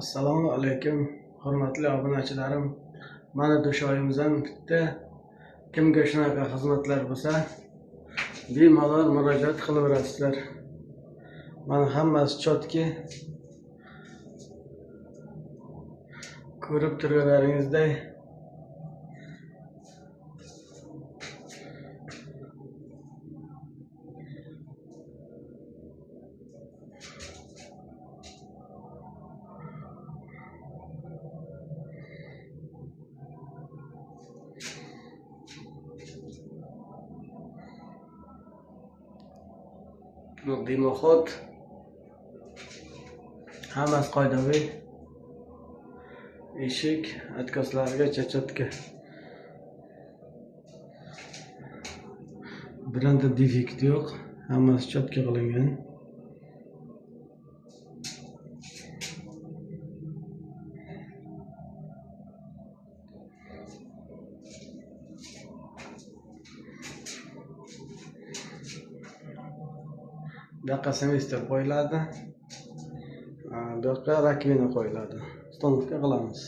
Assalomu alaykum, hurmatli obunachilarim. Mana dushoyimizdan bitta kimga shunaqa xizmatlar bo'lsa, bemalol murojaat qilaverasizlar. Mana hammasi chotki, ko'rib turganlaringizday dimoxod hammasi qoidaviy, eshik atkaslarigacha chotka, birorta defekt yo'q, hammasi chotka qilingan. Bu yoqqa semestr qo'yiladi, bu yoqqa rakvina qo'yiladi. Stanovka qilamiz.